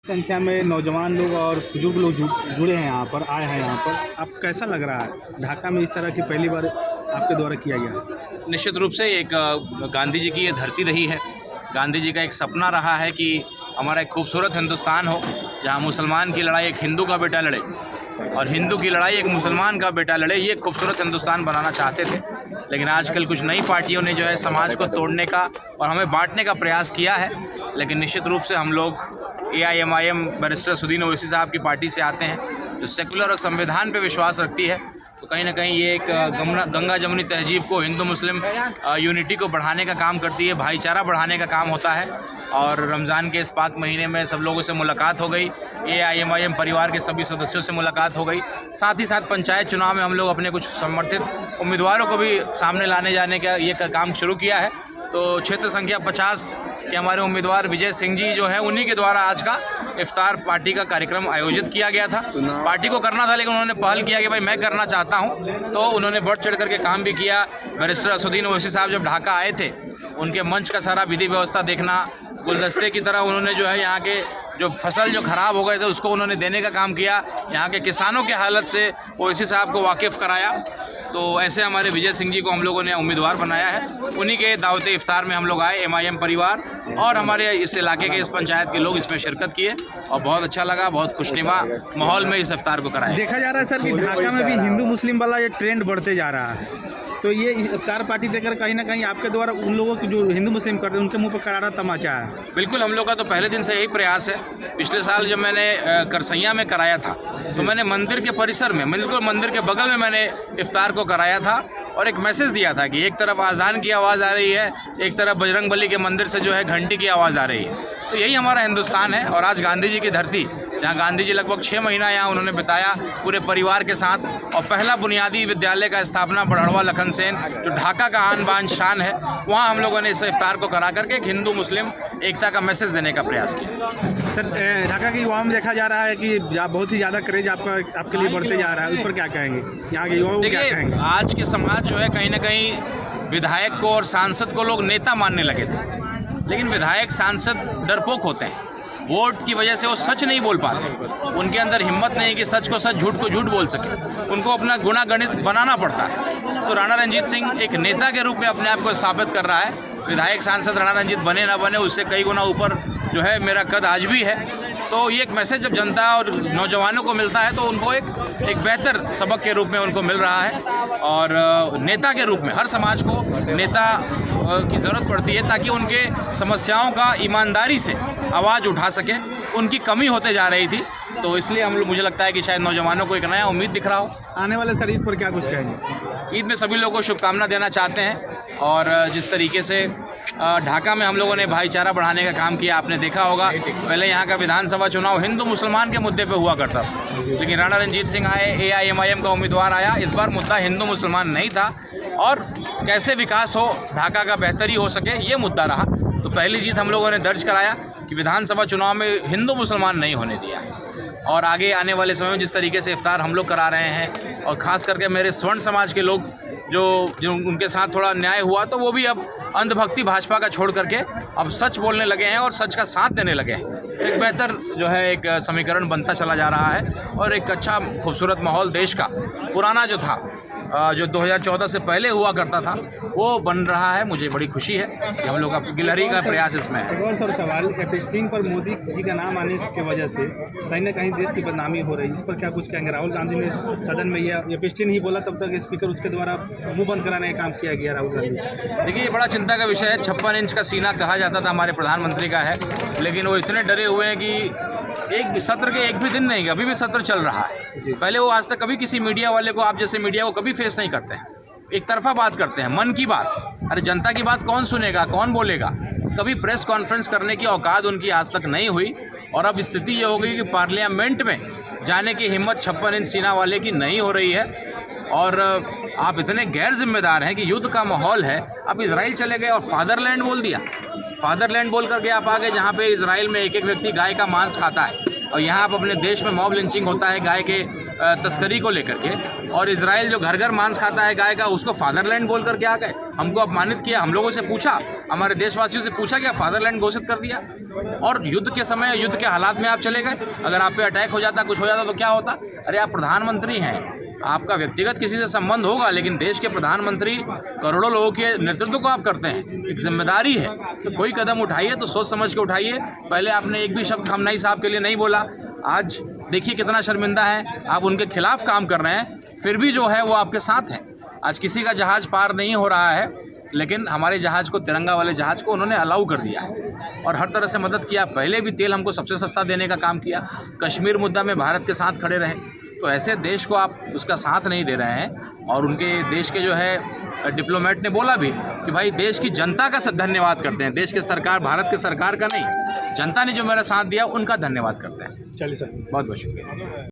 संख्या में नौजवान लोग और बुजुर्ग लोग जुड़े हैं यहाँ पर, आए हैं यहाँ पर। आप कैसा लग रहा है ढाका में इस तरह की पहली बार आपके द्वारा किया गया? निश्चित रूप से एक गांधी जी की ये धरती रही है। गांधी जी का एक सपना रहा है कि हमारा एक खूबसूरत हिंदुस्तान हो जहाँ मुसलमान की लड़ाई एक हिंदू का बेटा लड़े और हिंदू की लड़ाई एक मुसलमान का बेटा लड़े। ये खूबसूरत हिंदुस्तान बनाना चाहते थे, लेकिन आजकल कुछ नई पार्टियों ने जो है समाज को तोड़ने का और हमें बांटने का प्रयास किया है। लेकिन निश्चित रूप से हम लोग AIMIM बैरिस्टर सुदीन ओवैसी साहब की पार्टी से आते हैं जो सेकुलर और संविधान पे विश्वास रखती है। तो कहीं ना कहीं ये एक गंगा जमुनी तहजीब को, हिंदू मुस्लिम यूनिटी को बढ़ाने का काम करती है, भाईचारा बढ़ाने का काम होता है। और रमज़ान के इस पाक महीने में सब लोगों से मुलाकात हो गई, AIMIM परिवार के सभी सदस्यों से मुलाकात हो गई। साथ ही साथ पंचायत चुनाव में हम लोग अपने कुछ समर्थित उम्मीदवारों को भी सामने लाने जाने का ये काम शुरू किया है। तो क्षेत्र संख्या 50 के हमारे उम्मीदवार विजय सिंह जी जो है, उन्हीं के द्वारा आज का इफ्तार पार्टी का कार्यक्रम आयोजित किया गया था। पार्टी को करना था लेकिन उन्होंने पहल किया कि भाई मैं करना चाहता हूं, तो उन्होंने बढ़ चढ़ करके काम भी किया। बैरिस्टर सुदीन ओवैसी साहब जब ढाका आए थे, उनके मंच का सारा विधि व्यवस्था देखना, गुलदस्ते की तरह उन्होंने जो है यहाँ के जो फसल जो ख़राब हो गए थे उसको उन्होंने देने का काम किया। यहाँ के किसानों की हालत से ओवैसी साहब को वाकिफ़ कराया। तो ऐसे हमारे विजय सिंह जी को हम लोगों ने उम्मीदवार बनाया है। उन्हीं के दावत इफ्तार में हम लोग आए, MIM परिवार और हमारे इस इलाके के इस पंचायत के लोग इसमें शिरकत किए और बहुत अच्छा लगा। बहुत खुशनुमा माहौल में इस इफ्तार को कराया। देखा जा रहा है सर कि ढाका में भी हिंदू मुस्लिम वाला ये ट्रेंड बढ़ते जा रहा है, तो ये इफ्तार पार्टी देकर कहीं ना कहीं आपके द्वारा उन लोगों की जो हिंदू मुस्लिम करते हैं उनके मुंह पर करारा तमाचा है। बिल्कुल, हम लोग का तो पहले दिन से यही प्रयास है। पिछले साल जब मैंने करसैया में कराया था तो मैंने मंदिर के परिसर में, बिल्कुल मंदिर के बगल में मैंने इफ्तार को कराया था और एक मैसेज दिया था कि एक तरफ अजान की आवाज़ आ रही है, एक तरफ बजरंगबली के मंदिर से जो है घंटी की आवाज़ आ रही है। तो यही हमारा हिंदुस्तान है। और आज गांधी जी की धरती, जहाँ गांधी जी लगभग 6 महीना यहाँ उन्होंने बिताया पूरे परिवार के साथ, और पहला बुनियादी विद्यालय का स्थापना बड़हड़वा लखन सेन जो ढाका का आन बान शान है, वहाँ हम लोगों ने इस इफ्तार को करा करके एक हिंदू मुस्लिम एकता का मैसेज देने का प्रयास किया। सर, ढाका की युवाओं में देखा जा रहा है कि बहुत ही ज़्यादा क्रेज आपके लिए बढ़ते जा रहा है, उस पर क्या कहेंगे? यहाँ के युवाओं को क्या कहेंगे? आज के समाज जो है कहीं ना कहीं विधायक को और सांसद को लोग नेता मानने लगे थे, लेकिन विधायक सांसद डरपोक होते हैं। वोट की वजह से वो सच नहीं बोल पाते, उनके अंदर हिम्मत नहीं कि सच को सच, झूठ को झूठ बोल सके। उनको अपना गुणागणित बनाना पड़ता है। तो राणा रंजीत सिंह एक नेता के रूप में अपने आप को स्थापित कर रहा है। विधायक सांसद राणा रंजीत बने ना बने, उससे कई गुना ऊपर जो है मेरा कद आज भी है। तो ये एक मैसेज जब जनता और नौजवानों को मिलता है तो उनको एक बेहतर सबक के रूप में उनको मिल रहा है। और नेता के रूप में हर समाज को नेता की ज़रूरत पड़ती है ताकि उनके समस्याओं का ईमानदारी से आवाज़ उठा सके। उनकी कमी होते जा रही थी, तो इसलिए हम लोग, मुझे लगता है कि शायद नौजवानों को एक नया उम्मीद दिख रहा हो। आने वाले सर ईद पर क्या कुछ कहेंगे? ईद में सभी लोगों को शुभकामना देना चाहते हैं। और जिस तरीके से ढाका में हम लोगों ने भाईचारा बढ़ाने का काम किया, आपने देखा होगा पहले यहाँ का विधानसभा चुनाव हिंदू मुसलमान के मुद्दे पे हुआ करता था, लेकिन राणा रंजीत सिंह आए, AIMIM का उम्मीदवार आया। इस बार मुद्दा हिंदू मुसलमान नहीं था और कैसे विकास हो, ढाका का बेहतरी हो सके, ये मुद्दा रहा। तो पहली जीत हम लोगों ने दर्ज कराया कि विधानसभा चुनाव में हिंदू मुसलमान नहीं होने दिया। और आगे आने वाले समय में जिस तरीके से इफ्तार हम लोग करा रहे हैं, और ख़ास करके मेरे स्वर्ण समाज के लोग जो उनके साथ थोड़ा न्याय हुआ, तो वो भी अब अंधभक्ति भाजपा का छोड़ करके अब सच बोलने लगे हैं और सच का साथ देने लगे हैं। एक बेहतर जो है एक समीकरण बनता चला जा रहा है और एक अच्छा खूबसूरत माहौल देश का पुराना जो था, जो 2014 से पहले हुआ करता था, वो बन रहा है। मुझे बड़ी खुशी है कि हम लोग का गिलहरी का प्रयास इसमें है। एक और सर सवाल, एपिस्टीन पर मोदी जी का नाम आने की वजह से कहीं ना कहीं देश की बदनामी हो रही है, इस पर क्या कुछ कहेंगे? राहुल गांधी ने सदन में यह एपिस्टीन ही बोला, तब तक स्पीकर उसके द्वारा मुंह बंद कराने का काम किया गया राहुल गांधी। देखिए, ये बड़ा चिंता का विषय है। 56 इंच का सीना कहा जाता था हमारे प्रधानमंत्री का है, लेकिन वो इतने डरे हुए हैं कि एक सत्र के एक भी दिन नहीं, अभी भी सत्र चल रहा है। पहले वो आज तक कभी किसी मीडिया वाले को, आप जैसे मीडिया को कभी फेस नहीं करते हैं, एक तरफा बात करते हैं, मन की बात। अरे जनता की बात कौन सुनेगा, कौन बोलेगा? कभी प्रेस कॉन्फ्रेंस करने की औकात उनकी आज तक नहीं हुई। और अब स्थिति ये हो गई कि पार्लियामेंट में जाने की हिम्मत 56 इंच सीना वाले की नहीं हो रही है। और आप इतने गैर जिम्मेदार हैं कि युद्ध का माहौल है, आप इजराइल चले गए और फादरलैंड बोल दिया। फादरलैंड बोल करके आप आ गए जहाँ पे इजराइल में एक एक व्यक्ति गाय का मांस खाता है, और यहाँ आप अपने देश में मॉब लिंचिंग होता है गाय के तस्करी को लेकर के, और इजराइल जो घर घर मांस खाता है गाय का, उसको फादरलैंड बोल करके आ गए, हमको अपमानित किया। हम लोगों से पूछा, हमारे देशवासियों से पूछा कि आप फादरलैंड घोषित कर दिया, और युद्ध के समय युद्ध के हालात में आप चले गए। अगर आप पे अटैक हो जाता, कुछ हो जाता तो क्या होता? अरे आप प्रधानमंत्री हैं, आपका व्यक्तिगत किसी से संबंध होगा, लेकिन देश के प्रधानमंत्री करोड़ों लोगों के नेतृत्व को आप करते हैं, एक जिम्मेदारी है। तो कोई कदम उठाइए तो सोच समझ के उठाइए। पहले आपने एक भी शब्द खamenei साहब के लिए नहीं बोला, आज देखिए कितना शर्मिंदा है। आप उनके खिलाफ काम कर रहे हैं, फिर भी जो है वो आपके साथ हैं। आज किसी का जहाज़ पार नहीं हो रहा है, लेकिन हमारे जहाज़ को, तिरंगा वाले जहाज़ को उन्होंने अलाउ कर दिया है और हर तरह से मदद किया। पहले भी तेल हमको सबसे सस्ता देने का काम किया, कश्मीर मुद्दा में भारत के साथ खड़े रहे। तो ऐसे देश को आप उसका साथ नहीं दे रहे हैं। और उनके देश के जो है डिप्लोमेट ने बोला भी कि भाई देश की जनता का धन्यवाद करते हैं, देश के सरकार, भारत के सरकार का नहीं, जनता ने जो मेरा साथ दिया उनका धन्यवाद करते हैं। चलिए सर, बहुत बहुत शुक्रिया।